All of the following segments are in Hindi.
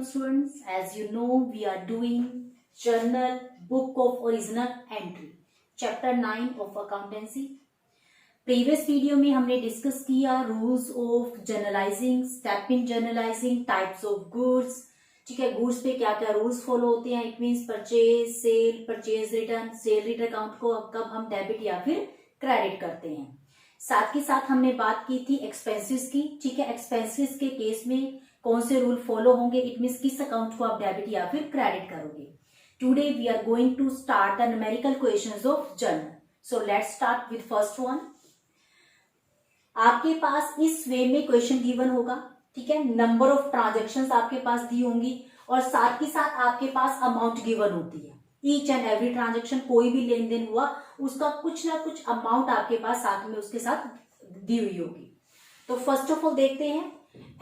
students, as you know, we are doing journal book of original entry chapter 9 of accountancy. Previous video में हमने डिस्कस किया rules of journalising, step in journalising, types of goods. ठीक है, गुड्स पे क्या क्या रूल्स फॉलो होते हैं. It means purchase, sale, purchase return, sale return account को कब हम डेबिट या फिर क्रेडिट करते हैं. साथ ही साथ हमने बात की थी एक्सपेंसेस की. ठीक है, एक्सपेंसेस के केस में कौन से रूल फॉलो होंगे. इट मीन्स किस अकाउंट को आप डेबिट या फिर क्रेडिट करोगे. Today we are going to start the numerical questions of journal. So let's start with first one. आपके पास इस वे में क्वेश्चन गिवन होगा. ठीक है, नंबर ऑफ ट्रांजेक्शंस आपके पास दी होंगी और साथ ही साथ आपके पास अमाउंट गिवन होती है. ईच एंड एवरी ट्रांजेक्शन, कोई भी लेन देन हुआ उसका कुछ ना कुछ अमाउंट आपके पास साथ में उसके साथ दी हुई होगी. तो फर्स्ट ऑफ ऑल देखते हैं.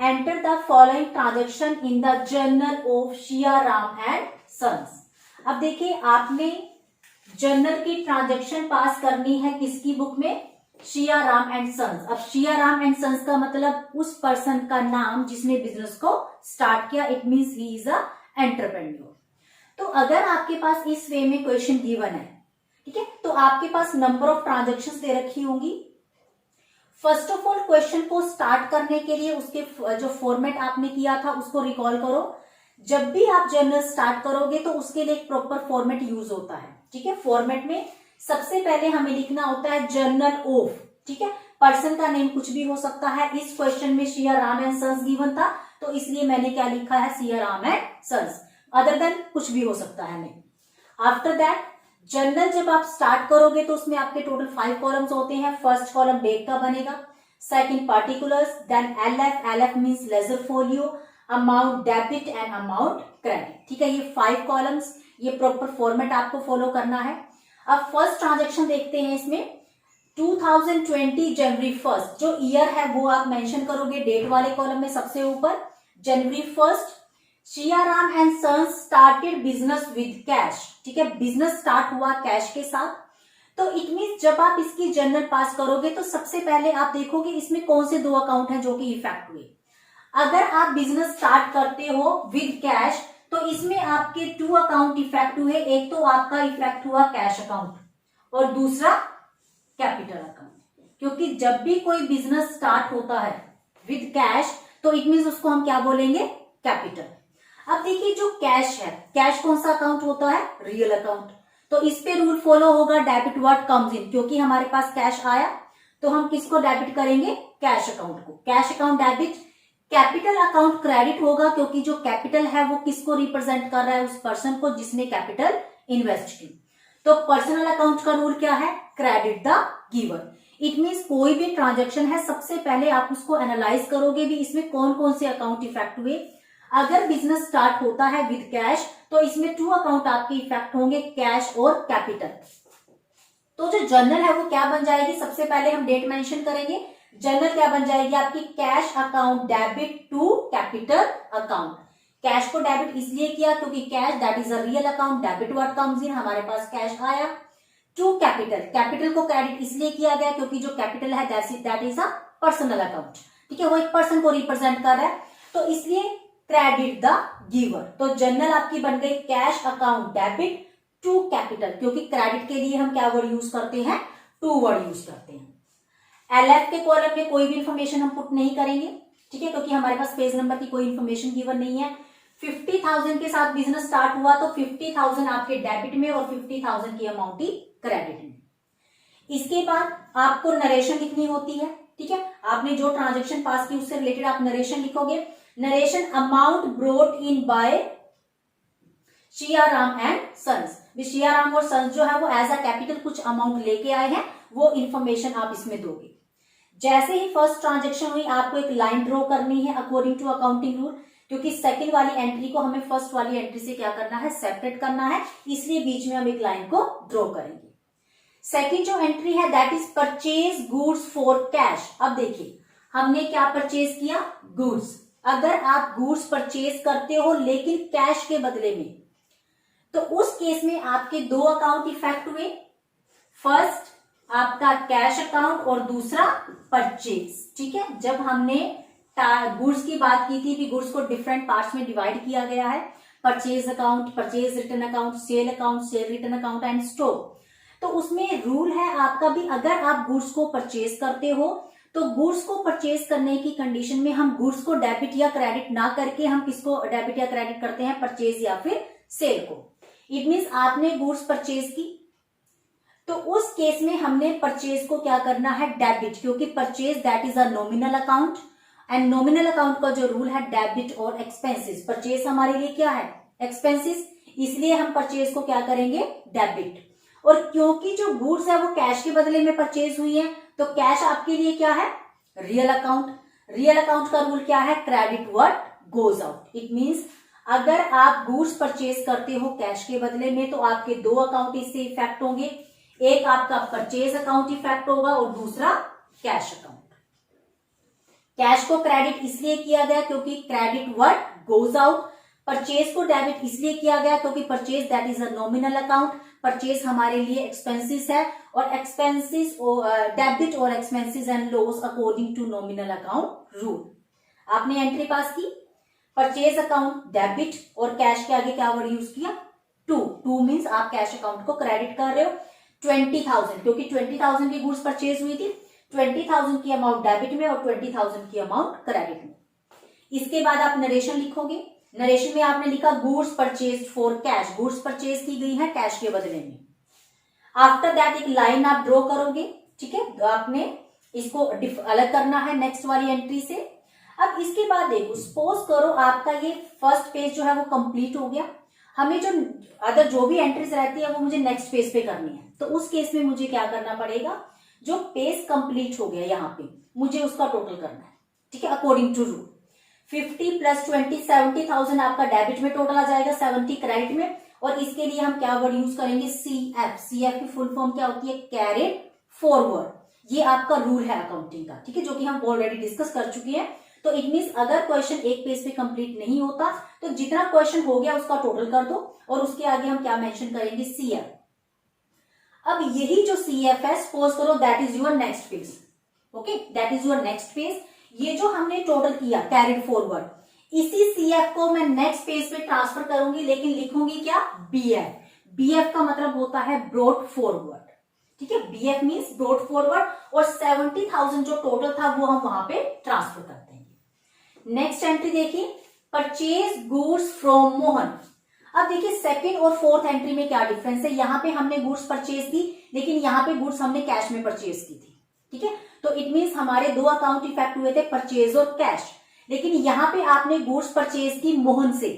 Enter the following transaction in the journal of Shiyaram and sons. अब देखिए, आपने जर्नल की ट्रांजेक्शन पास करनी है किसकी बुक में, शियाराम एंड सन्स. अब शियाराम एंड सन्स का मतलब उस पर्सन का नाम जिसने बिजनेस को स्टार्ट किया. It means he is a entrepreneur. तो अगर आपके पास इस वे में क्वेश्चन गिवन है, ठीक है, तो आपके पास नंबर ऑफ ट्रांजेक्शंस दे रखी होंगी. फर्स्ट ऑफ ऑल क्वेश्चन को स्टार्ट करने के लिए उसके जो फॉर्मेट आपने किया था उसको रिकॉल करो. जब भी आप जर्नल स्टार्ट करोगे तो उसके लिए एक प्रॉपर फॉर्मेट यूज होता है. ठीक है, फॉर्मेट में सबसे पहले हमें लिखना होता है जर्नल ऑफ. ठीक है, पर्सन का नेम कुछ भी हो सकता है. इस क्वेश्चन में शियाराम एंड सन्स गिवन था तो इसलिए मैंने क्या लिखा है, Shiyaram and sons. Other than कुछ भी हो सकता है नेम. आफ्टर दैट जर्नल जब आप स्टार्ट करोगे तो उसमें आपके टोटल 5 कॉलम्स होते हैं. फर्स्ट कॉलम डेट का बनेगा, second particulars, then LF. LF means ledger folio, amount debit and amount credit. ठीक है, ये 5 कॉलम्स, ये प्रॉपर फॉर्मेट आपको फॉलो करना है. अब फर्स्ट ट्रांजेक्शन देखते हैं. इसमें 2020 जनवरी 1 जो ईयर है वो आप मेंशन करोगे डेट वाले कॉलम में सबसे ऊपर. January 1 Shiyaram and sons started business with cash. ठीक है, बिजनेस स्टार्ट हुआ कैश के साथ. तो इट मीन्स जब आप इसकी जर्नल पास करोगे तो सबसे पहले आप देखोगे इसमें कौन से 2 अकाउंट हैं जो कि इफेक्ट हुए. अगर आप बिजनेस स्टार्ट करते हो विद कैश तो इसमें आपके 2 अकाउंट इफेक्ट हुए. एक तो आपका इफेक्ट हुआ कैश अकाउंट और दूसरा कैपिटल अकाउंट. क्योंकि जब भी कोई बिजनेस स्टार्ट होता है विद कैश तो इट मीन्स उसको हम क्या बोलेंगे, कैपिटल. अब देखिए, जो कैश है, कैश कौन सा अकाउंट होता है, रियल अकाउंट. तो इस पे रूल फॉलो होगा डेबिट व्हाट कम्स इन. क्योंकि हमारे पास कैश आया तो हम किसको डेबिट करेंगे, कैश अकाउंट को. Cash account debit. Capital account credit होगा क्योंकि जो कैपिटल है वो किसको रिप्रेजेंट कर रहा है, उस पर्सन को जिसने कैपिटल इन्वेस्ट की. तो पर्सनल अकाउंट का रूल क्या है, credit the giver. It means कोई भी ट्रांजेक्शन है सबसे पहले आप उसको एनालाइज करोगे भी इसमें कौन कौन से अकाउंट इफेक्ट हुए. अगर बिजनेस स्टार्ट होता है विद कैश तो इसमें 2 अकाउंट आपके इफेक्ट होंगे, कैश और कैपिटल. तो जो जर्नल है वो क्या बन जाएगी, सबसे पहले हम डेट मेंशन करेंगे. जर्नल क्या बन जाएगी आपकी, cash account debit to capital account. Cash को डेबिट इसलिए किया क्योंकि cash that is a real account, debit what comes in, हमारे पास कैश आया. टू कैपिटल, कैपिटल को क्रेडिट इसलिए किया गया क्योंकि जो कैपिटल है that is a personal account. ठीक है, वो एक पर्सन को रिप्रेजेंट कर रहा है तो इसलिए क्रेडिट द गिवर. तो जर्नल आपकी बन गई cash account debit to capital. क्योंकि क्रेडिट के लिए हम क्या वर्ड यूज करते हैं, टू वर्ड यूज करते हैं. एलएफ के कॉलम में कोई भी इंफॉर्मेशन हम पुट नहीं करेंगे. ठीक है, क्योंकि हमारे पास पेज नंबर की कोई इंफॉर्मेशन गिवन नहीं है. 50,000 के साथ बिजनेस स्टार्ट हुआ तो 50,000 आपके डेबिट में और 50,000 की अमाउंट ही क्रेडिट में. इसके बाद आपको नरेशन लिखनी होती है. ठीक है, आपने जो ट्रांजेक्शन पास की उससे रिलेटेड आप नरेशन लिखोगे. Narration amount brought in by Shiyaram and sons. Shiyaram और सन्स जो है वो एज अ कैपिटल कुछ अमाउंट लेके आए हैं, वो इंफॉर्मेशन आप इसमें दोगे. जैसे ही फर्स्ट ट्रांजेक्शन हुई आपको एक लाइन ड्रॉ करनी है अकॉर्डिंग टू अकाउंटिंग रूल. क्योंकि सेकंड वाली एंट्री को हमें फर्स्ट वाली एंट्री से क्या करना है, सेपरेट करना है, इसलिए बीच में हम एक लाइन को ड्रॉ करेंगे. सेकंड जो एंट्री है that is purchase goods for cash. अब देखिए, हमने क्या परचेज किया, गुड्स. अगर आप गुड्स परचेज करते हो लेकिन कैश के बदले में तो उस केस में आपके 2 अकाउंट इफेक्ट हुए. फर्स्ट आपका कैश अकाउंट और दूसरा परचेज. ठीक है, जब हमने गुड्स की बात की थी कि गुड्स को डिफरेंट पार्ट्स में डिवाइड किया गया है, purchase account, purchase return account, sale account, cell return account and stock. तो उसमें रूल है आपका भी, अगर आप गुड्स को परचेज करते हो तो गुड्स को परचेज करने की कंडीशन में हम गुड्स को डेबिट या क्रेडिट ना करके हम किसको डेबिट या क्रेडिट करते हैं, परचेज या फिर सेल को। इट मीन्स आपने गुड्स परचेज की तो उस केस में हमने परचेज को क्या करना है, डेबिट, क्योंकि purchase that is a nominal account and nominal account का जो रूल है डेबिट और एक्सपेंसेस। परचेज हमारे लिए क्या है, एक्सपेंसेस, इसलिए हम परचेज को क्या करेंगे, डेबिट। और क्योंकि जो गुड्स है वो कैश के बदले में परचेज हुई है तो कैश आपके लिए क्या है, रियल अकाउंट। रियल अकाउंट का रूल क्या है, credit what goes out. It means अगर आप गुड्स परचेज करते हो कैश के बदले में तो आपके दो अकाउंट इससे इफेक्ट होंगे, एक आपका परचेज अकाउंट इफेक्ट होगा और दूसरा कैश अकाउंट। कैश को क्रेडिट इसलिए किया गया क्योंकि credit what goes out, purchase को डेबिट इसलिए किया गया क्योंकि purchase that is a nominal account, purchase हमारे लिए एक्सपेंसेस है और एक्सपेंसेस डेबिट और expenses and loss according to nominal account rule. आपने एंट्री पास की, परचेज अकाउंट डेबिट और कैश के आगे क्या वर्ड यूज किया, टू मींस आप कैश अकाउंट को क्रेडिट कर रहे हो 20,000, क्योंकि 20,000 की गुड्स परचेज हुई थी, 20,000 की अमाउंट डेबिट में और 20,000 की अमाउंट क्रेडिट में। इसके बाद आप नरेशन लिखोगे, नरेशन में आपने लिखा goods purchase for cash, goods purchase की गई है कैश के बदले में। आफ्टर दैट एक लाइन आप ड्रॉ करोगे, ठीक है, तो आपने इसको अलग करना है नेक्स्ट वाली एंट्री से। अब इसके बाद देखो, सपोज करो आपका ये फर्स्ट पेज जो है वो कंप्लीट हो गया, हमें जो अदर जो भी एंट्रीज रहती है वो मुझे नेक्स्ट पेज पे करनी है, तो उस केस में मुझे क्या करना पड़ेगा, जो पेज कंप्लीट हो गया यहाँ पे मुझे उसका टोटल करना है, ठीक है, अकॉर्डिंग टू रूल। 50 प्लस 20 70,000 आपका डेबिट में टोटल आ जाएगा, 70 क्रेडिट में, और इसके लिए हम क्या वर्ड यूज करेंगे, CF। CF की फुल फॉर्म क्या होती है, कैरिड फॉरवर्ड। ये आपका रूल है अकाउंटिंग का, ठीक है, जो कि हम ऑलरेडी डिस्कस कर चुके हैं। तो इट मीन्स अगर क्वेश्चन एक पेज पे कंप्लीट नहीं होता तो जितना क्वेश्चन हो गया उसका टोटल कर दो और उसके आगे हम क्या मेंशन करेंगे, CF। अब यही जो CF है, सपोज करो that is your next page, okay, that is your next page. ये जो हमने टोटल किया कैरिड फॉरवर्ड, इसी CF को मैं नेक्स्ट पेज पे ट्रांसफर करूंगी, लेकिन लिखूंगी क्या, BF। BF का मतलब होता है ब्रॉट फॉरवर्ड, ठीक है, BF मींस ब्रॉट फॉरवर्ड, और 70,000 जो टोटल था वो हम वहां पे ट्रांसफर करते हैं। नेक्स्ट एंट्री देखिए, परचेज गुड्स फ्रॉम मोहन। अब देखिए सेकंड और फोर्थ एंट्री में क्या डिफरेंस है, यहाँ पे हमने गुड्स परचेज की लेकिन यहाँ पे गुड्स हमने कैश में परचेज की थी, ठीक है, तो इट मींस हमारे दो अकाउंट इफेक्ट हुए थे, परचेज और कैश। लेकिन यहाँ पे आपने गुड्स परचेज की मोहन से,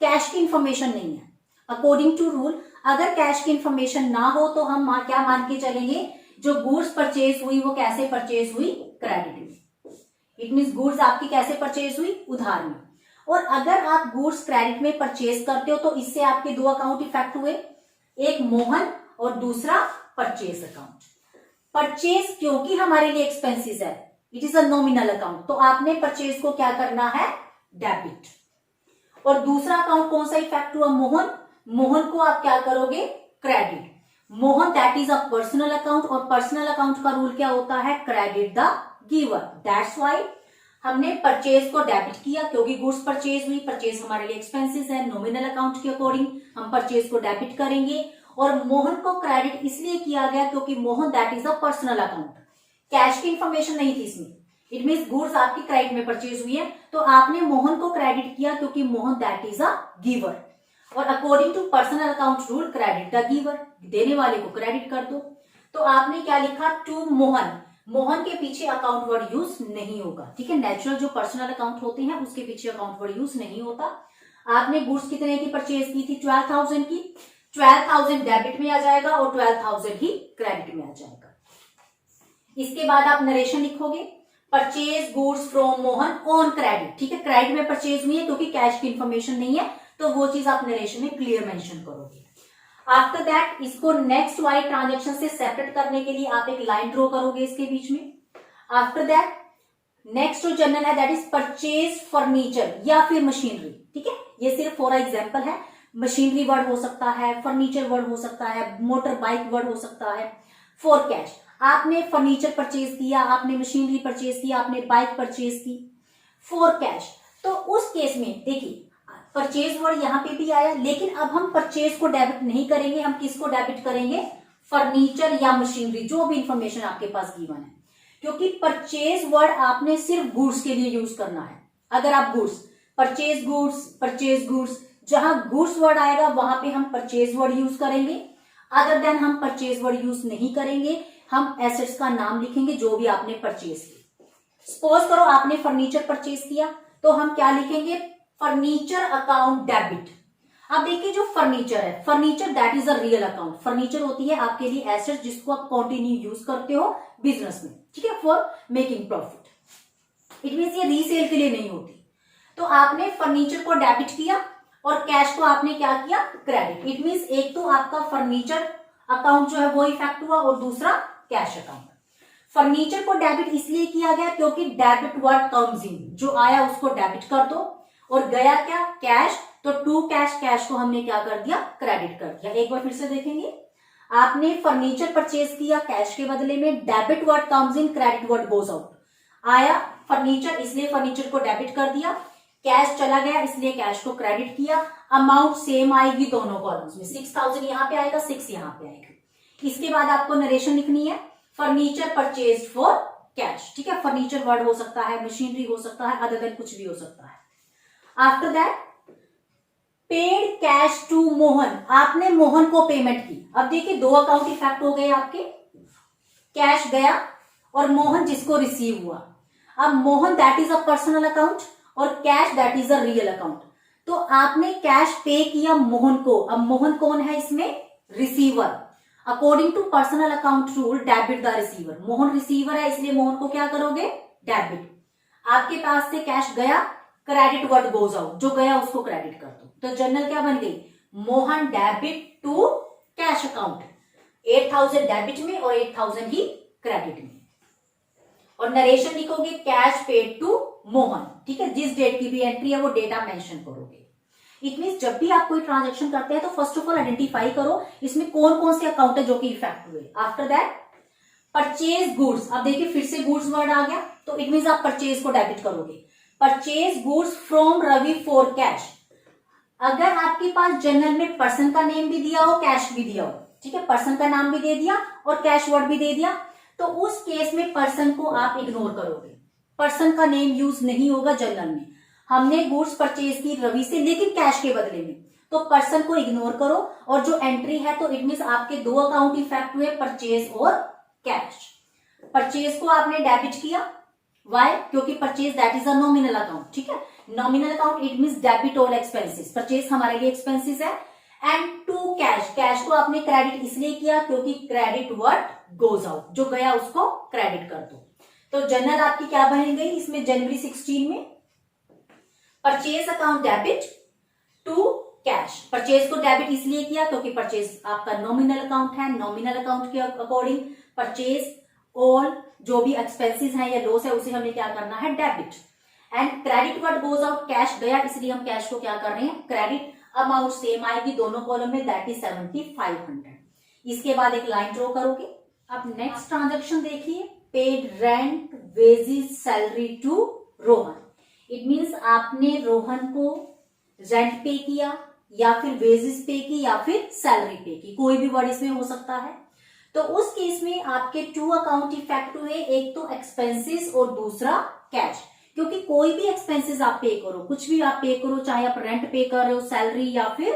कैश की इंफॉर्मेशन नहीं है। अकॉर्डिंग टू रूल अगर कैश की इंफॉर्मेशन ना हो तो हम क्या मान के चलेंगे, जो गुड्स परचेज हुई वो कैसे परचेज हुई, क्रेडिट में। इट मींस गुड्स आपकी कैसे परचेज हुई, उधार में। और अगर आप गुड्स क्रेडिट में परचेज करते हो तो इससे आपके दो अकाउंट इफेक्ट हुए, एक मोहन और दूसरा परचेज अकाउंट। परचेज क्योंकि हमारे लिए एक्सपेंसेस है, it is a nominal account, तो आपने परचेज को क्या करना है, डेबिट। और दूसरा अकाउंट कौन सा इफेक्ट हुआ, मोहन, मोहन को आप क्या करोगे, credit. Mohan that is a personal account, और पर्सनल अकाउंट का रूल क्या होता है, credit the giver. That's why हमने परचेज को डेबिट किया क्योंकि गुड्स परचेज हुई, परचेज हमारे लिए एक्सपेंसेस है, नॉमिनल अकाउंट के अकॉर्डिंग हम परचेज को डेबिट करेंगे। और मोहन को क्रेडिट इसलिए किया गया क्योंकि Mohan that is a personal account, cash की इंफॉर्मेशन नहीं थी इसमें। इट मींस गुड्स आपकी क्रेडिट में परचेज हुई है तो आपने मोहन को क्रेडिट किया क्योंकि Mohan that is a giver, और according to personal account rule credit the giver, देने वाले को क्रेडिट कर दो। तो आपने क्या लिखा, टू मोहन, मोहन के पीछे अकाउंट वर्ड यूज नहीं होगा, ठीक है, नेचुरल जो पर्सनल अकाउंट होते हैं उसके पीछे अकाउंट वर्ड यूज नहीं होता। आपने गुड्स कितने की परचेज की थी, 12,000 की, 12,000 डेबिट में आ जाएगा और 12,000 ही क्रेडिट में आ जाएगा। इसके बाद आप नरेशन लिखोगे, purchase goods from Mohan on credit, ठीक है, क्रेडिट में परचेज हुई है क्योंकि कैश की इंफॉर्मेशन नहीं है, तो वो चीज आप नरेशन में क्लियर मेंशन करोगे। आफ्टर दैट इसको नेक्स्ट वाली ट्रांजेक्शन से सेपरेट करने के लिए आप एक लाइन ड्रॉ करोगे इसके बीच में। आफ्टर दैट नेक्स्ट जो जर्नल है दैट इज परचेज फर्नीचर या फिर मशीनरी, ठीक है, ये सिर्फ फॉर एग्जांपल है, मशीनरी वर्ड हो सकता है, फर्नीचर वर्ड हो सकता है, मोटर बाइक वर्ड हो सकता है। फॉर कैश आपने फर्नीचर परचेज किया, आपने मशीनरी परचेज किया, आपने बाइक परचेज की। For cash. तो उस केस में देखिए परचेज वर्ड यहाँ पे भी आया, लेकिन अब हम परचेज को डेबिट नहीं करेंगे, हम किसको डेबिट करेंगे, फर्नीचर या मशीनरी, जो भी इंफॉर्मेशन आपके पास गिवन है, क्योंकि परचेज वर्ड आपने सिर्फ गुड्स के लिए यूज करना है। अगर आप गुड्स, परचेज गुड्स, जहां गुड्स वर्ड आएगा वहां पे हम परचेज वर्ड यूज करेंगे। अदर देन हम परचेज वर्ड यूज नहीं करेंगे, हम एसेट्स का नाम लिखेंगे जो भी आपने परचेज किया। सपोज करो आपने फर्नीचर परचेज किया, तो हम क्या लिखेंगे, फर्नीचर अकाउंट डेबिट। अब देखिए जो फर्नीचर है, furniture that is a real account. Furniture होती है आपके लिए एसेट जिसको आप कंटिन्यू यूज करते हो बिजनेस में, ठीक है, for making profit. It means ये रीसेल के लिए नहीं होती। तो आपने फर्नीचर को डेबिट किया और कैश को आपने क्या किया, क्रेडिट। इट मीन्स एक तो आपका फर्नीचर अकाउंट जो है वो इफेक्ट हुआ और दूसरा कैश अकाउंट। फर्नीचर को डेबिट इसलिए किया गया क्योंकि डेबिट वर्ड कम्स इन, जो आया उसको डेबिट कर दो और गया क्या, कैश, तो टू कैश, कैश को हमने क्या कर दिया, क्रेडिट कर दिया। एक बार फिर से देखेंगे, आपने फर्नीचर परचेज किया कैश के बदले में, डेबिट वर्ड कम्स इन, क्रेडिट वर्ड गोज आउट। आया फर्नीचर इसलिए फर्नीचर को डेबिट कर दिया, कैश चला गया इसलिए कैश को क्रेडिट किया। अमाउंट सेम आएगी दोनों कॉलम्स में, 6000 यहाँ पे आएगा, 6 यहाँ पे आएगा। इसके बाद आपको नरेशन लिखनी है, फर्नीचर परचेज फॉर कैश, ठीक है। फर्नीचर वर्ड हो सकता है, मशीनरी हो सकता है, अदर देन कुछ भी हो सकता है। After that paid cash to Mohan, आपने मोहन को पेमेंट की। अब देखिए दो अकाउंट इफेक्ट हो गए आपके, कैश गया और मोहन जिसको रिसीव हुआ। अब Mohan that is a personal account और cash that is a real account. तो आपने कैश पे किया मोहन को। अब मोहन कौन है इसमें, receiver. According to personal account rule debit the receiver, Mohan receiver है इसलिए मोहन को क्या करोगे, डेबिट। आपके पास से कैश गया, क्रेडिट वर्ड गोज आउट, जो गया उसको क्रेडिट कर दो। तो जर्नल क्या बन गई, Mohan debit to cash account, 8000 debit में और 8000 ही क्रेडिट में। और नरेशन लिखोगे कैश पेड टू मोहन, ठीक है। जिस डेट की भी एंट्री है वो डेटा मेंशन करोगे। इट मींस जब भी आप कोई ट्रांजैक्शन करते हैं तो फर्स्ट ऑफ ऑल आइडेंटिफाई करो इसमें कौन कौन से अकाउंट है जो कि इफेक्ट हुए। आफ्टर दैट परचेज गुड्स, अब देखिए फिर से गुड्स वर्ड आ गया, तो इट मींस आप परचेज को डेबिट करोगे। Purchase goods from Ravi for cash. अगर आपके पास जर्नल में पर्सन का नेम भी दिया हो, कैश भी दिया हो, ठीक है, पर्सन का नाम भी दे दिया और कैश वर्ड भी दे दिया, तो उस केस में पर्सन को आप इग्नोर करोगे। पर्सन का नेम यूज नहीं होगा जर्नल में। हमने गुड्स परचेज की रवि से लेकिन कैश के बदले में, तो पर्सन को इग्नोर करो। और जो एंट्री है तो इट मींस आपके दो अकाउंट इफेक्ट हुए, परचेज और कैश। परचेज को आपने डेबिट किया, वाई, क्योंकि purchase that is a nominal account, ठीक है। Nominal account it means debit all expenses, purchase हमारे लिए एक्सपेंसेस है। एंड टू कैश, कैश को आपने क्रेडिट इसलिए किया क्योंकि क्रेडिट वर्ड गोज आउट, जो गया उसको क्रेडिट कर दो। तो जर्नल आपकी क्या बन गई इसमें, जनवरी 16 में purchase account debit to cash. Purchase को डेबिट इसलिए किया क्योंकि परचेज आपका नॉमिनल अकाउंट है, नॉमिनल अकाउंट के अकॉर्डिंग परचेज ऑल जो भी एक्सपेंसेस हैं या लॉस है उसे हमें क्या करना है, debit. And credit word goes out, cash गया इसलिए हम कैश को क्या कर रहे हैं, क्रेडिट। अमाउंट सेम आएगी दोनों कॉलम में, दैट इज 7500। इसके बाद एक लाइन ड्रॉ करोगे। अब नेक्स्ट ट्रांजेक्शन देखिए, paid rent wages salary to Rohan. It means आपने रोहन को रेंट पे किया या फिर वेजेस पे की या फिर सैलरी पे की, कोई भी वर्ड इसमें हो सकता है। तो उस केस में आपके टू अकाउंट इफेक्ट हुए, एक तो एक्सपेंसेस और दूसरा कैश। क्योंकि कोई भी एक्सपेंसेस आप पे करो, कुछ भी आप पे करो, चाहे आप रेंट पे कर रहे हो, सैलरी या फिर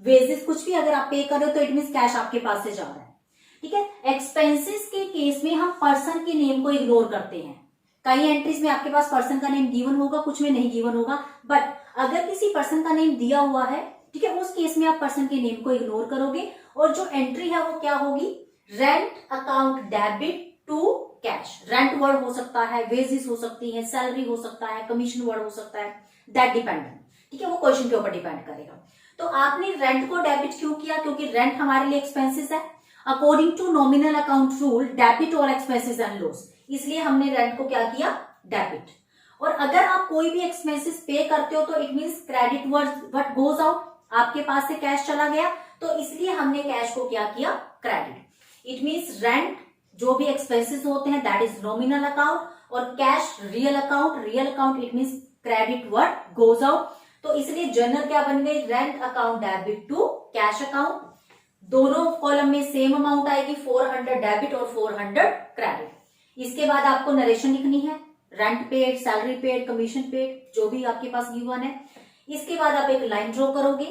वेजेस, कुछ भी अगर आप पे कर रहे हो तो इट मींस कैश आपके पास से जा रहा है, ठीक है। एक्सपेंसेस के केस में हम पर्सन के नेम को इग्नोर करते हैं। कई एंट्रीज में आपके पास पर्सन का नेम गिवन होगा, कुछ में नहीं गिवन होगा, बट अगर किसी पर्सन का नेम दिया हुआ है, ठीक है, उस केस में आप पर्सन के नेम को इग्नोर करोगे और जो एंट्री है वो क्या होगी, rent account debit to cash. Rent word हो सकता है, वेजेस हो सकती है, सैलरी हो सकता है, कमीशन वर्ड हो सकता है, दैट डिपेंडेंट, ठीक है, वो क्वेश्चन के ऊपर डिपेंड करेगा। तो आपने रेंट को डेबिट क्यों किया, क्योंकि रेंट हमारे लिए एक्सपेंसेस है। According to nominal account rule debit और एक्सपेंसेस एंड लॉस, इसलिए हमने रेंट को क्या किया, डेबिट। और अगर आप कोई भी एक्सपेंसेस पे करते हो तो it means credit word goes out, आपके पास से कैश चला गया, तो इसलिए हमने कैश को क्या किया, क्रेडिट। इट मींस रेंट जो भी एक्सपेंसेस होते हैं दैट इज नॉमिनल अकाउंट, और cash real account it means credit what goes out. तो इसलिए जर्नल क्या बन गई, rent account debit to cash account. दोनों कॉलम में सेम अमाउंट आएगी, 400 डेबिट और 400 क्रेडिट। इसके बाद आपको नरेशन लिखनी है, rent paid, salary paid, commission paid, जो भी आपके पास गिवन है। इसके बाद आप एक लाइन ड्रॉ करोगे,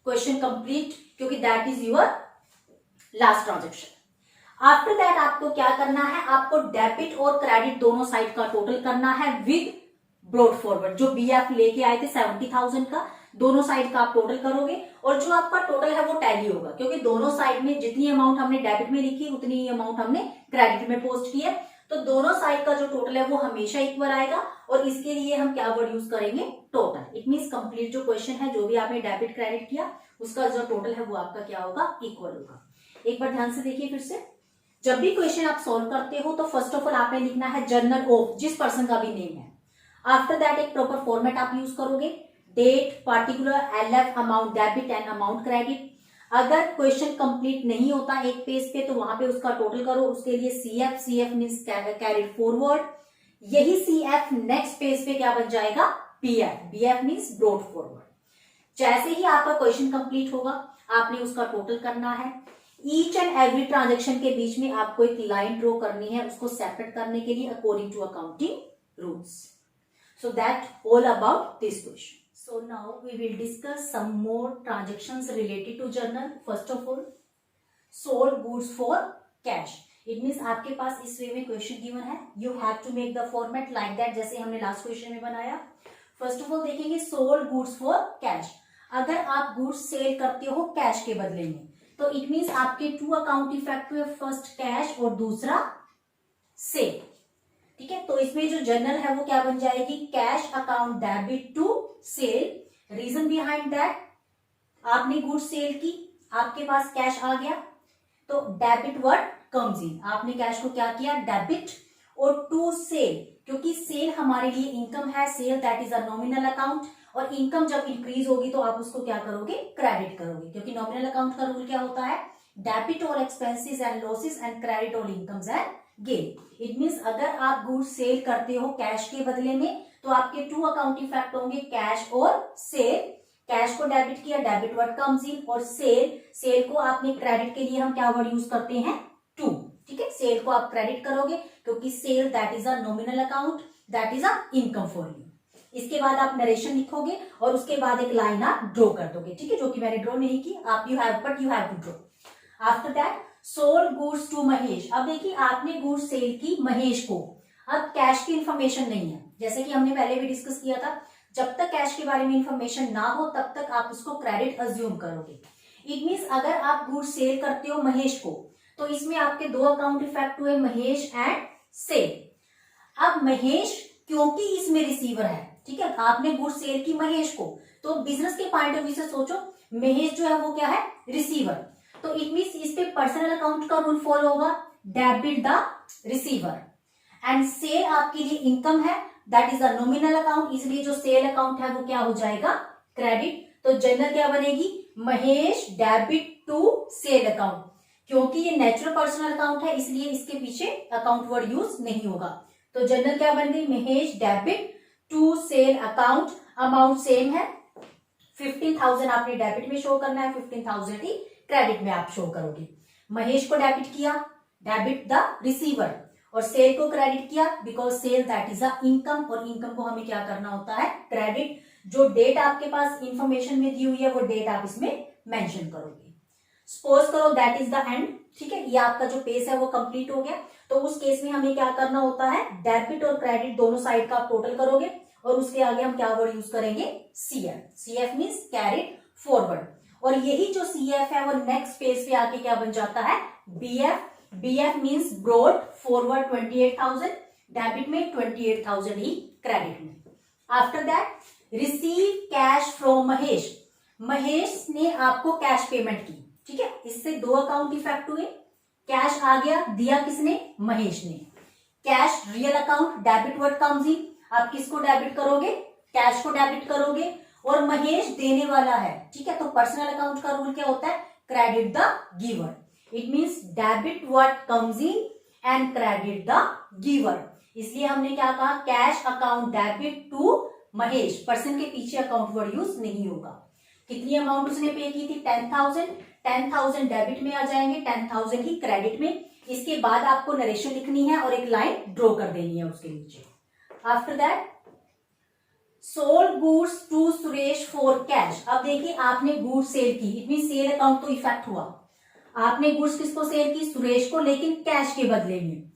क्वेश्चन कंप्लीट, क्योंकि that is your last transaction. After that आपको क्या करना है, आपको डेबिट और क्रेडिट दोनों साइड का टोटल करना है विद ब्रॉड फॉरवर्ड। जो बीएफ लेके आए थे 70,000 का, दोनों साइड का आप टोटल करोगे और जो आपका टोटल है वो टैली होगा, क्योंकि दोनों साइड में जितनी अमाउंट हमने डेबिट में लिखी उतनी ही अमाउंट हमने क्रेडिट में पोस्ट की है। तो दोनों साइड का जो टोटल है वो हमेशा इक्वल आएगा और इसके लिए हम क्या वर्ड यूज करेंगे, टोटल। इट मींस कंप्लीट जो क्वेश्चन है, जो भी आपने डेबिट क्रेडिट किया उसका जो टोटल है वो आपका क्या होगा, इक्वल होगा। एक बार ध्यान से देखिए फिर से, जब भी क्वेश्चन आप सॉल्व करते हो तो फर्स्ट ऑफ ऑल आपने लिखना है जर्नल ऑफ, जिस पर्सन का भी नेम है। आफ्टर दैट एक प्रॉपर फॉर्मेट आप यूज करोगे, date, particular, LF, amount debit and amount credit. अगर क्वेश्चन कंप्लीट नहीं होता एक पेज पे तो वहां पे उसका टोटल करो, उसके लिए सीएफ मींस कैरिड फॉरवर्ड। यही सीएफ नेक्स्ट पेज पे क्या बन जाएगा, बीएफ मींस ब्रॉड फॉरवर्ड। जैसे ही आपका क्वेश्चन कंप्लीट होगा आपने उसका टोटल करना है। ईच एंड एवरी ट्रांजेक्शन के बीच में आपको एक लाइन ड्रॉ करनी है, उसको सेपरेट करने के लिए according to accounting rules. So that all about this question. So now we will discuss some more transactions related to journal. First of all, sold goods for cash. It means आपके पास इस वे में क्वेश्चन गिवन है, you have to make the format like that, जैसे हमने लास्ट क्वेश्चन में बनाया। फर्स्ट ऑफ ऑल देखेंगे सोल्ड गुड्स फॉर कैश। अगर आप गुड्स सेल करते हो कैश के बदले में तो इट मीन्स आपके टू अकाउंट इफेक्ट हुए, फर्स्ट कैश और दूसरा सेल। ठीक है, तो इसमें जो जर्नल है वो क्या बन जाएगी, cash account debit to sale. Reason behind that, आपने गुड्स सेल की, आपके पास कैश आ गया, तो डेबिट वर्ड कम्स इन, आपने कैश को क्या किया, डेबिट, और टू सेल, क्योंकि सेल हमारे लिए इनकम है, sale that is a nominal account, और इनकम जब इंक्रीज होगी तो आप उसको क्या करोगे, क्रेडिट करोगे, क्योंकि नॉमिनल अकाउंट का रूल क्या होता है, debit all expenses and losses and credit all incomes and gain. It means अगर आप गुड्स सेल करते हो कैश के बदले में तो आपके टू अकाउंट इफेक्ट होंगे, कैश और सेल। कैश को डेबिट किया, डेबिट वर्ड कम्स इन, और सेल को आपने क्रेडिट के लिए हम क्या वर्ड यूज करते हैं, टू। ठीक है, सेल को आप क्रेडिट करोगे क्योंकि sale that is a nominal account, that is a income for you. इसके बाद आप नरेशन लिखोगे और उसके बाद एक लाइन आप ड्रॉ कर दोगे, ठीक है, जो कि मैंने ड्रॉ नहीं की, आप you have to draw. After that sold goods to Mahesh. अब देखिए आपने गुड्स सेल की महेश को, अब कैश की इंफॉर्मेशन नहीं है, जैसे कि हमने पहले भी डिस्कस किया था, जब तक कैश के बारे में इंफॉर्मेशन ना हो तब तक आप उसको क्रेडिट अज्यूम करोगे। इट मींस अगर आप गुड्स सेल करते हो महेश को तो इसमें आपके दो अकाउंट इफेक्ट हुए, महेश एंड सेल। अब महेश क्योंकि इसमें रिसीवर है, ठीक है, आपने गुड्स सेल की महेश को, तो बिजनेस के पॉइंट ऑफ व्यू से सोचो, महेश जो है वो क्या है, रिसीवर, तो इट मींस इस पे पर्सनल अकाउंट का रूल फॉलो होगा, debit the receiver, and sale आपके लिए इनकम है, that is the nominal account, इसलिए जो सेल अकाउंट है वो क्या हो जाएगा, क्रेडिट। तो जर्नल क्या बनेगी, Mahesh debit to sale account, क्योंकि ये नेचुरल पर्सनल अकाउंट है इसलिए इसके पीछे अकाउंट वर्ड यूज नहीं होगा। तो जर्नल क्या बन गई, Mahesh debit to sale account, amount same है, 15,000 आपने डेबिट में शो करना है, 15,000 ही क्रेडिट में आप शो करोगे। महेश को डेबिट किया, डेबिट द रिसीवर, और सेल को क्रेडिट किया because sale that is a income, और इनकम को हमें क्या करना होता है, क्रेडिट। जो डेट आपके पास इंफॉर्मेशन में दी हुई है वो डेट आप इसमें मेंशन करोगे। सपोज करो दैट इज द एंड, ठीक है, ये आपका जो पेज है वो कंप्लीट हो गया, तो उस केस में हमें क्या करना होता है, डेबिट और क्रेडिट दोनों साइड का आप टोटल करोगे और उसके आगे हम क्या वर्ड यूज करेंगे, सीएफ मींस कैरिड फॉरवर्ड, और यही जो सीएफ है वो नेक्स्ट पेज पे आके क्या बन जाता है, BF means brought forward 28,000 debit में, 28,000 ही क्रेडिट में। After that receive cash from Mahesh, Mahesh ने आपको कैश पेमेंट की, ठीक है, इससे दो अकाउंट इफेक्ट हुए, कैश आ गया, दिया किसने, महेश ने, cash real account, debit word comes इन, आप किसको डेबिट करोगे, कैश को डेबिट करोगे, और महेश देने वाला है, ठीक है, तो पर्सनल अकाउंट का रूल क्या होता है, credit the giver. It means debit what comes in and credit the giver. इसलिए हमने क्या कहा, cash account debit to Mahesh, person के पीछे अकाउंट वर्ड यूज नहीं होगा। कितनी अमाउंट उसने पे की थी, 10,000, 10,000 डेबिट में आ जाएंगे, 10,000 ही क्रेडिट में। इसके बाद आपको नरेशन लिखनी है और एक लाइन ड्रॉ कर देनी है उसके नीचे। After that sold goods to Suresh for cash. अब देखिए आपने गुड्स सेल की, इट मीन सेल अकाउंट तो इफेक्ट हुआ। आपने गुड्स किसको सेल की, सुरेश को, लेकिन कैश के बदले में।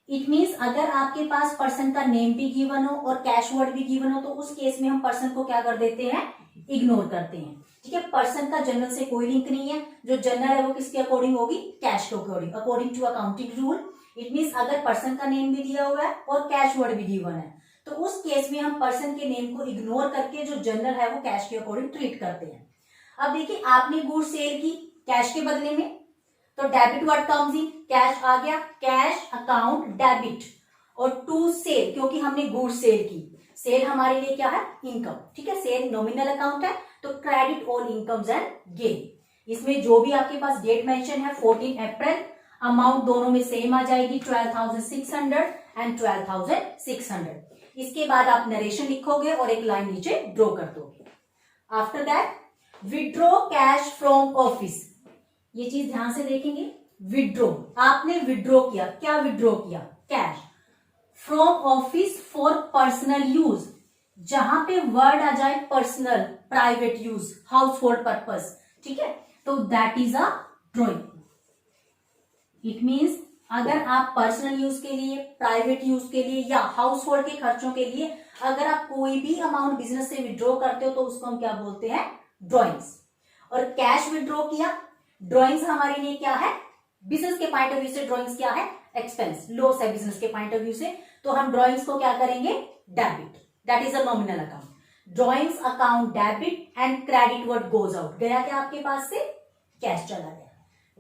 इट मीन्स अगर आपके पास पर्सन का नेम भी गिवन हो और कैश वर्ड भी गिवन हो तो उस केस में हम पर्सन को क्या कर देते हैं, इग्नोर करते हैं। ठीक है, पर्सन का जनरल से कोई लिंक नहीं है, जो जनरल है वो किसके अकॉर्डिंग होगी, कैश के according, according to accounting rule. It means अगर पर्सन का नेम भी दिया हुआ है और कैश वर्ड भी गिवन है तो उस केस में हम पर्सन के नेम को इग्नोर करके जो जनरल है वो कैश के अकॉर्डिंग ट्रीट करते हैं। अब देखिए आपने गुड्स सेल की कैश के बदले में, तो debit word comes in, cash आ गया, कैश अकाउंट डेबिट, और टू सेल क्योंकि हमने गुड्स सेल की, सेल हमारे लिए क्या है, इनकम। ठीक है, सेल नॉमिनल अकाउंट है तो credit all incomes and gain. इसमें जो भी आपके पास डेट मेंशन है 14 अप्रैल, अमाउंट दोनों में सेम आ जाएगी 12,600 एंड 12,600। इसके बाद आप नरेशन लिखोगे और एक लाइन नीचे ड्रॉ कर दोगे। After that withdraw cash from office, ये चीज ध्यान से देखेंगे। विड्रॉ, आपने विड्रॉ किया, क्या विड्रॉ किया, cash from office for personal use, जहां पे वर्ड आ जाए personal, private use, house hold purpose. ठीक है, तो that is a drawing. It means अगर आप पर्सनल यूज के लिए, प्राइवेट यूज के लिए या हाउस होल्ड के खर्चों के लिए अगर आप कोई भी अमाउंट बिजनेस से विड्रॉ करते हो तो उसको हम क्या बोलते हैं, ड्रॉइंग्स। और कैश विड्रॉ किया, ड्रॉइंग्स हमारे लिए क्या है, बिजनेस के पॉइंट ऑफ व्यू से ड्रॉइंग्स क्या है, एक्सपेंस, लॉस है बिजनेस के पॉइंट ऑफ व्यू से, तो हम ड्रॉइंग्स को क्या करेंगे, debit, that is a nominal account. Drawings account debit and credit word goes out, गया क्या आपके पास से, कैश चला गया।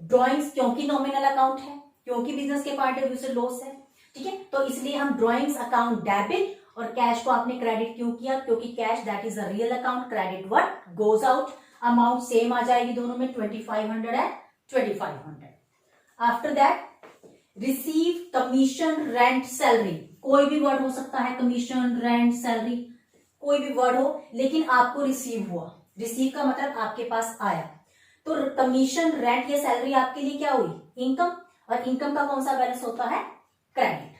ड्रॉइंग्स क्योंकि नॉमिनल अकाउंट है, क्योंकि बिजनेस के पॉइंट ऑफ व्यू से लॉस है। ठीक है, तो इसलिए हम ड्रॉइंग्स अकाउंट डेबिट, और कैश को आपने क्रेडिट क्यों किया, क्योंकि cash that is a real account, credit word goes out, amount same आ जाएगी दोनों में 2500 and 2500। After that receive commission rent salary, कोई भी वर्ड हो सकता है, कमीशन रेंट सैलरी कोई भी वर्ड हो, लेकिन आपको रिसीव हुआ, रिसीव का मतलब आपके पास आया, तो कमीशन रेंट या सैलरी आपके लिए क्या हुई, इनकम, और इनकम का कौन सा बैलेंस होता है, क्रेडिट।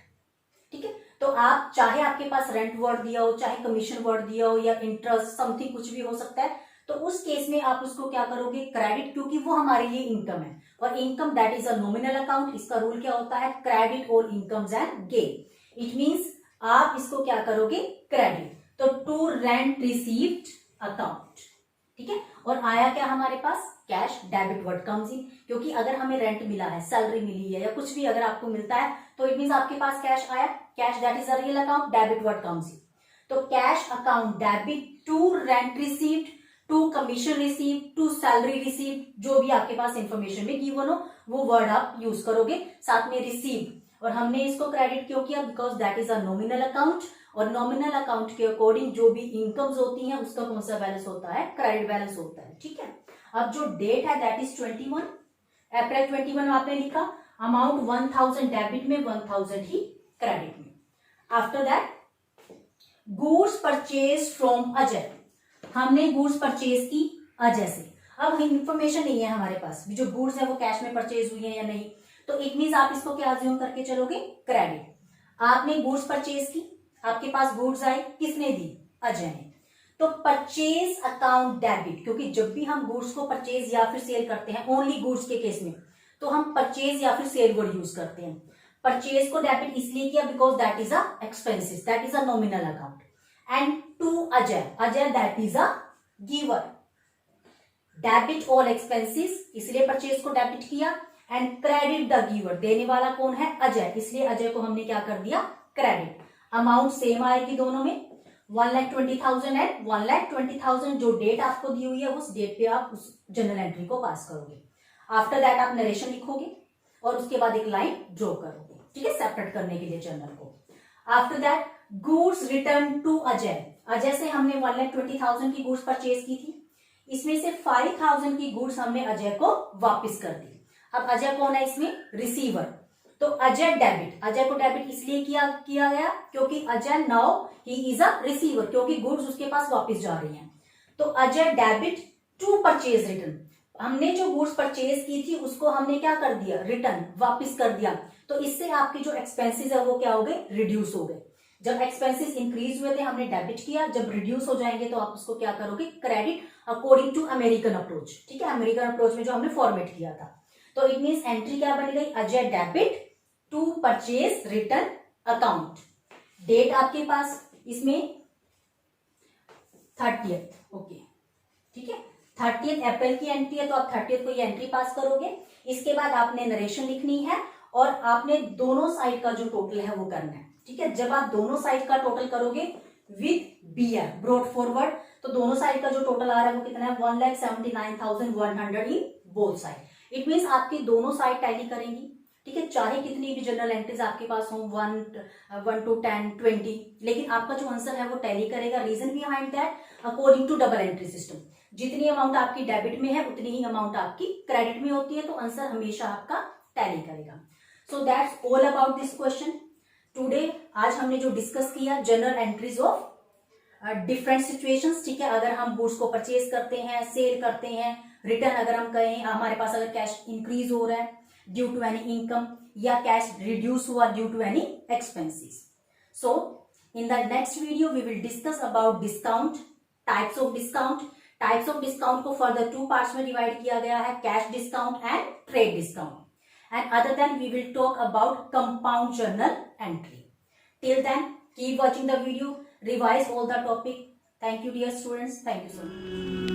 ठीक है, तो आप चाहे आपके पास रेंट वर्ड दिया हो, चाहे कमीशन वर्ड दिया हो, या इंटरेस्ट समथिंग कुछ भी हो सकता है, तो उस केस में आप उसको क्या करोगे, क्रेडिट, क्योंकि वो हमारे लिए इनकम है, और income that is a nominal account. इसका रूल क्या होता है, credit all incomes and gain. It means आप इसको क्या करोगे, क्रेडिट, तो टू रेंट रिसीव्ड अकाउंट। ठीक है, और आया क्या हमारे पास, cash, debit word comes in, क्योंकि अगर हमें रेंट मिला है, सैलरी मिली है, या कुछ भी अगर आपको मिलता है तो इट मींस आपके पास कैश आया, cash that is a real account, debit word comes in, तो cash account debit to rent received, to commission receive, to salary receive, जो भी आपके पास इंफॉर्मेशन में गिवन हो वो वर्ड आप यूज करोगे, साथ में रिसीव। और हमने इसको क्रेडिट क्यों किया, because that is a nominal account, और नॉमिनल अकाउंट के अकॉर्डिंग जो भी इनकम्स होती हैं उसका कौन सा बैलेंस होता है, क्रेडिट बैलेंस होता है। ठीक है, अब जो डेट है दैट इज 21 अप्रैल 21 आपने लिखा, अमाउंट 1000 डेबिट में, 1000 ही क्रेडिट में। After that goods purchase from Ajay, हमने गुड्स परचेज की अजय से। अब इंफॉर्मेशन नहीं है हमारे पास जो गुड्स है वो कैश में परचेज हुई है या नहीं, तो इट मींस आप इसको क्या अज्यूम करके चलोगे, क्रेडिट। आपने गुड्स परचेज की, आपके पास गुड्स आई, किसने दी, अजय ने, तो परचेज अकाउंट डेबिट, क्योंकि जब भी हम गुड्स को परचेज या फिर सेल करते हैं, ओनली गुड्स के केस में, तो हम परचेज या फिर सेल वर्ड यूज करते हैं। परचेज को डेबिट इसलिए किया because that is a expenses, that is a nominal account, and to Ajay, Ajay that is a giver, debit all expenses, इसलिए परचेज को डेबिट किया, एंड क्रेडिट द गिवर, देने वाला कौन है, अजय, इसलिए अजय को हमने क्या कर दिया, क्रेडिट। अमाउंट सेम आएगी दोनों में, 1,20,000 एंड 1,20,000, जो डेट आपको दी हुई है उस डेट पे आप उस जनरल एंट्री को पास करोगे। आफ्टर दैट आप नरेशन लिखोगे और उसके बाद एक लाइन ड्रॉ करोगे, ठीक है, सेपरेट करने के लिए जर्नल को। After that goods return to Ajay, Ajay से हमने 1,20,000 की गुड्स परचेज की थी, इसमें से 5,000 की गुड्स हमने अजय को वापस कर दी। अब अजय कौन है इसमें, रिसीवर, तो अजय डेबिट, अजय को डेबिट इसलिए किया गया क्योंकि Ajay now he is a receiver, क्योंकि गुड्स उसके पास वापस जा रही हैं। तो Ajay debit to purchase return, हमने जो गुड्स परचेज की थी उसको हमने क्या कर दिया, रिटर्न वापस कर दिया। तो इससे आपके जो एक्सपेंसेस है वो क्या हो गए, रिड्यूस हो गए। जब एक्सपेंसेस इंक्रीज हुए थे हमने डेबिट किया, जब रिड्यूस हो जाएंगे तो आप उसको क्या करोगे, credit according to American approach. ठीक है, अमेरिकन अप्रोच में जो हमने फॉर्मेट किया था। तो इट मीन्स एंट्री क्या बन गई, Ajay debit to purchase return account. Date आपके पास इसमें 30th, ओके ठीक है, 30th अप्रैल की एंट्री है तो आप 30th को ये एंट्री पास करोगे। इसके बाद आपने नरेशन लिखनी है और आपने दोनों साइड का जो टोटल है वो करना है। ठीक है, जब आप दोनों साइड का टोटल करोगे विद बीआर ब्रॉट फॉरवर्ड, तो दोनों साइड का जो टोटल आ रहा है वो कितना है, 1,79,100 in both side. It means आपकी दोनों साइड टैली करेंगी। ठीक है, चाहे कितनी भी जनरल एंट्रीज आपके पास हो 1 to 10, 20, लेकिन आपका जो आंसर है वो टैली करेगा। Reason behind that, according to double entry system, जितनी अमाउंट आपकी डेबिट में है उतनी ही अमाउंट आपकी क्रेडिट में होती है, तो आंसर हमेशा आपका टैली करेगा। So that's all about this question today. आज हमने जो डिस्कस किया general entries of different situations. ठीक है, अगर हम गुड्स को परचेज करते हैं, सेल करते हैं, रिटर्न अगर हम कहें, हमारे पास अगर कैश इंक्रीज हो रहा है ड्यू टू एनी इनकम, या कैश रिड्यूस हुआ due to any expenses. So in the next video we will discuss about discount, types of discount. Types of discount को फर्दर 2 पार्ट्स में डिवाइड किया गया है, cash discount and trade discount. And other than we will talk about compound journal entry. Till then, keep watching the video, revise all the topic. Thank you dear students. Thank you so much.